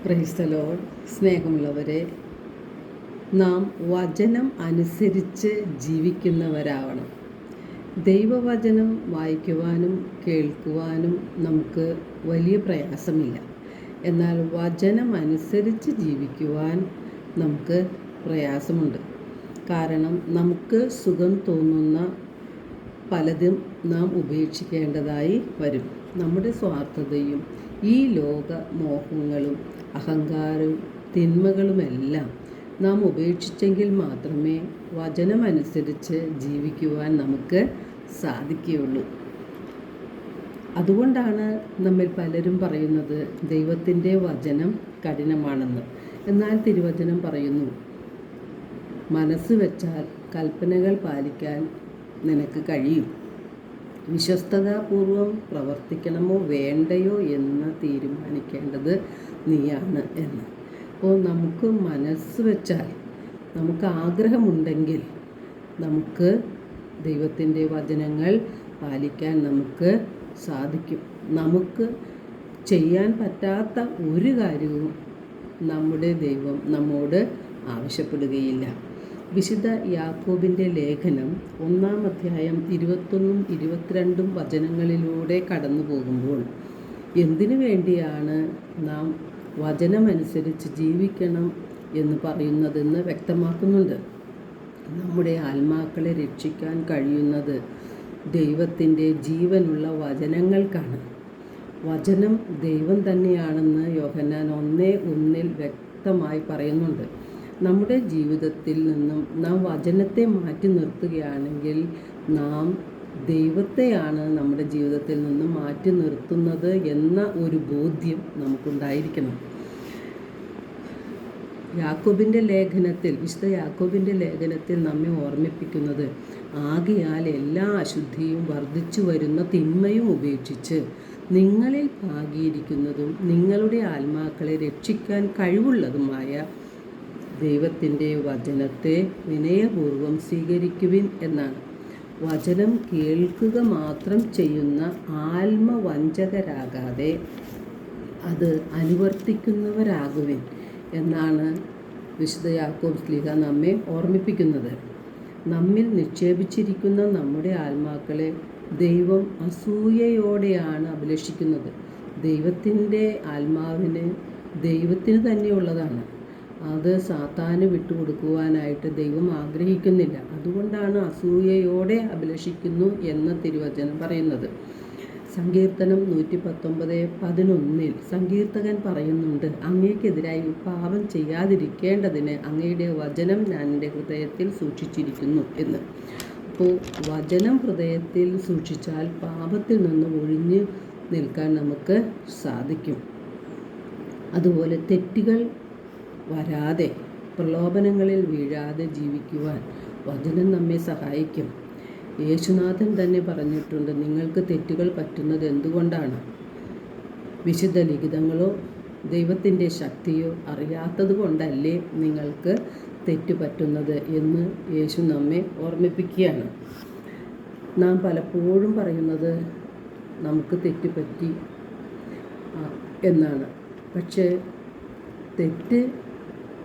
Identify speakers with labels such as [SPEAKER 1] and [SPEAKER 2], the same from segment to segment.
[SPEAKER 1] Praise the Lord. സ്നേഹമുള്ളവരെ, നാം വചനം അനുസരിച്ച് ജീവിക്കുന്നവരാവണം. ദൈവവചനം വായിക്കുവാനും കേൾക്കുവാനും നമുക്ക് വലിയ പ്രയാസമില്ല. എന്നാൽ വചനം അനുസരിച്ച് ജീവിക്കുവാൻ നമുക്ക് പ്രയാസമുണ്ട്. കാരണം നമുക്ക് സുഖം തോന്നുന്ന പലതും നാം ഉപേക്ഷിക്കേണ്ടതായി വരും. നമ്മുടെ സ്വാർത്ഥതയും ഈ ലോക മോഹങ്ങളും അഹങ്കാരവും തിന്മകളുമെല്ലാം നാം ഉപേക്ഷിച്ചെങ്കിൽ മാത്രമേ വചനമനുസരിച്ച് ജീവിക്കുവാൻ നമുക്ക് സാധിക്കുകയുള്ളൂ. അതുകൊണ്ടാണ് നമ്മിൽ പലരും പറയുന്നത് ദൈവത്തിൻ്റെ വചനം കഠിനമാണെന്ന്. എന്നാൽ തിരുവചനം പറയുന്നു, മനസ്സ് വെച്ചാൽ കൽപ്പനകൾ പാലിക്കാൻ നിനക്ക് കഴിയും. വിശ്വസ്തതാപൂർവം പ്രവർത്തിക്കണമോ വേണ്ടയോ എന്ന് തീരുമാനിക്കേണ്ടത് നീയാണ് എന്ന്. അപ്പോൾ നമുക്ക് മനസ്സ് വെച്ചാൽ, നമുക്ക് ആഗ്രഹമുണ്ടെങ്കിൽ നമുക്ക് ദൈവത്തിൻ്റെ വചനങ്ങൾ പാലിക്കാൻ നമുക്ക് സാധിക്കും. നമുക്ക് ചെയ്യാൻ പറ്റാത്ത ഒരു കാര്യവും നമ്മുടെ ദൈവം നമ്മോട് ആവശ്യപ്പെടുകയില്ല. വിശുദ്ധ യാക്കോബിൻ്റെ ലേഖനം 1-ാം അധ്യായം 21-22 വചനങ്ങളിലൂടെ കടന്നു പോകുമ്പോൾ എന്തിനു വേണ്ടിയാണ് നാം വചനമനുസരിച്ച് ജീവിക്കണം എന്ന് പറയുന്നതെന്ന് വ്യക്തമാക്കുന്നുണ്ട്. നമ്മുടെ ആത്മാക്കളെ രക്ഷിക്കാൻ കഴിയുന്നത് ദൈവത്തിൻ്റെ ജീവനുള്ള വചനങ്ങൾക്കാണ്. വചനം ദൈവം തന്നെയാണെന്ന് യോഹന്നാൻ 1:1 വ്യക്തമായി പറയുന്നുണ്ട്. നമ്മുടെ ജീവിതത്തിൽ നിന്നും നാം വചനത്തെ മാറ്റി നിർത്തുകയാണെങ്കിൽ നാം ദൈവത്തെയാണ് നമ്മുടെ ജീവിതത്തിൽ നിന്നും മാറ്റി നിർത്തുന്നത് എന്ന ഒരു ബോധ്യം നമുക്കുണ്ടായിരിക്കണം. വിശുദ്ധ യാക്കോബിൻ്റെ ലേഖനത്തിൽ നമ്മെ ഓർമ്മിപ്പിക്കുന്നത്, ആകയാൽ എല്ലാ അശുദ്ധിയും വർദ്ധിച്ചു വരുന്ന തിന്മയും ഉപേക്ഷിച്ച് നിങ്ങളിൽ ഭാഗിയിരിക്കുന്നതും നിങ്ങളുടെ ആത്മാക്കളെ രക്ഷിക്കാൻ കഴിവുള്ളതുമായ ദൈവത്തിൻ്റെ വചനത്തെ വിനയപൂർവം സ്വീകരിക്കുവിൻ എന്നാണ്. വചനം കേൾക്കുക മാത്രം ചെയ്യുന്ന ആത്മവഞ്ചകരാകാതെ അത് അനുവർത്തിക്കുന്നവരാകുവിൻ എന്നാണ് വിശുദ്ധ യാക്കോബ് ശ്ലീഹ നമ്മെ ഓർമ്മിപ്പിക്കുന്നത്. നമ്മിൽ നിക്ഷേപിച്ചിരിക്കുന്ന നമ്മുടെ ആത്മാക്കളെ ദൈവം അസൂയയോടെയാണ് അഭിലഷിക്കുന്നത്. ദൈവത്തിൻ്റെ ആത്മാവിന് ദൈവത്തിന് തന്നെയുള്ളതാണ്. അത് സാത്താന് വിട്ടുകൊടുക്കുവാനായിട്ട് ദൈവം ആഗ്രഹിക്കുന്നില്ല. അതുകൊണ്ടാണ് അസൂയയോടെ അഭിലഷിക്കുന്നു എന്ന് തിരുവചനം പറയുന്നത്. സങ്കീർത്തനം 119:11 സങ്കീർത്തകൻ പറയുന്നുണ്ട്, അങ്ങേക്കെതിരായി പാപം ചെയ്യാതിരിക്കേണ്ടതിന് അങ്ങയുടെ വചനം ഞാൻ എൻ്റെ ഹൃദയത്തിൽ സൂക്ഷിച്ചിരിക്കുന്നു എന്ന്. അപ്പോൾ വചനം ഹൃദയത്തിൽ സൂക്ഷിച്ചാൽ പാപത്തിൽ നിന്ന് ഒഴിഞ്ഞു നിൽക്കാൻ നമുക്ക് സാധിക്കും. അതുപോലെ തെറ്റുകൾ വരാതെ, പ്രലോഭനങ്ങളിൽ വീഴാതെ ജീവിക്കുവാൻ വചനം നമ്മെ സഹായിക്കും. യേശുനാഥൻ തന്നെ പറഞ്ഞിട്ടുണ്ട്, നിങ്ങൾക്ക് തെറ്റുകൾ പറ്റുന്നത് എന്തുകൊണ്ടാണ്? വിശുദ്ധ ലിഖിതങ്ങളോ ദൈവത്തിൻ്റെ ശക്തിയോ അറിയാത്തത് കൊണ്ടല്ലേ നിങ്ങൾക്ക് തെറ്റ് പറ്റുന്നത് എന്ന് യേശു നമ്മെ ഓർമ്മിപ്പിക്കുകയാണ്. നാം പലപ്പോഴും പറയുന്നത് നമുക്ക് തെറ്റ് പറ്റി എന്നാണ്. പക്ഷേ തെറ്റ്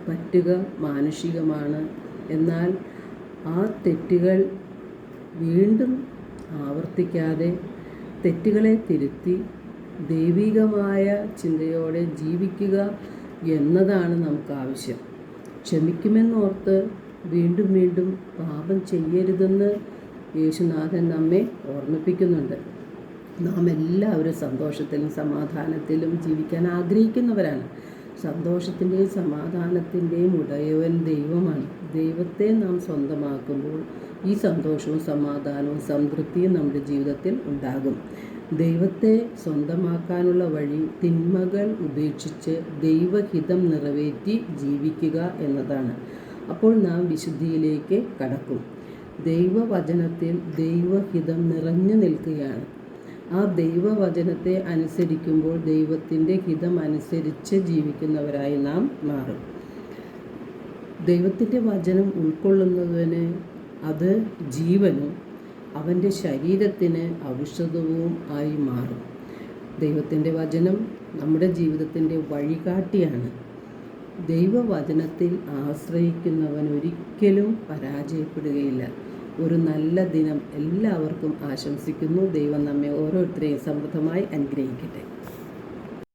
[SPEAKER 1] പറ്റുക മാനുഷികമാണ്. എന്നാൽ ആ തെറ്റുകൾ വീണ്ടും ആവർത്തിക്കാതെ തെറ്റുകളെ തിരുത്തി ദൈവികമായ ചിന്തയോടെ ജീവിക്കുക എന്നതാണ് നമുക്ക് ആവശ്യം. ക്ഷമിക്കുമെന്നോർത്ത് വീണ്ടും വീണ്ടും പാപം ചെയ്യരുതെന്ന് യേശുനാഥൻ നമ്മെ ഓർമ്മിപ്പിക്കുന്നുണ്ട്. നാം എല്ലാവരും സന്തോഷത്തിലും സമാധാനത്തിലും ജീവിക്കാൻ ആഗ്രഹിക്കുന്നവരാണ്. സന്തോഷത്തിൻ്റെയും സമാധാനത്തിൻ്റെയും ഉടയവൻ ദൈവമാണ്. ദൈവത്തെ നാം സ്വന്തമാക്കുമ്പോൾ ഈ സന്തോഷവും സമാധാനവും സംതൃപ്തിയും നമ്മുടെ ജീവിതത്തിൽ ഉണ്ടാകും. ദൈവത്തെ സ്വന്തമാക്കാനുള്ള വഴി തിന്മകൾ ഉപേക്ഷിച്ച് ദൈവഹിതം നിറവേറ്റി ജീവിക്കുക എന്നതാണ്. അപ്പോൾ നാം വിശുദ്ധിയിലേക്ക് കടക്കും. ദൈവവചനത്തിൽ ദൈവഹിതം നിറഞ്ഞു നിൽക്കുകയാണ്. ആ ദൈവവചനത്തെ അനുസരിക്കുമ്പോൾ ദൈവത്തിൻ്റെ ഹിതം അനുസരിച്ച് ജീവിക്കുന്നവരായി നാം മാറും. ദൈവത്തിൻ്റെ വചനം ഉൾക്കൊള്ളുന്നതിന് അത് ജീവനും അവൻ്റെ ശരീരത്തിന് ഔഷധവും ആയി മാറും. ദൈവത്തിൻ്റെ വചനം നമ്മുടെ ജീവിതത്തിൻ്റെ വഴികാട്ടിയാണ്. ദൈവവചനത്തിൽ ആശ്രയിക്കുന്നവൻ ഒരിക്കലും പരാജയപ്പെടുകയില്ല. ഒരു നല്ല ദിനം എല്ലാവർക്കും ആശംസിക്കുന്നു. ദൈവം നമ്മെ ഓരോരുത്തരെയും സമൃദ്ധമായി അനുഗ്രഹിക്കട്ടെ.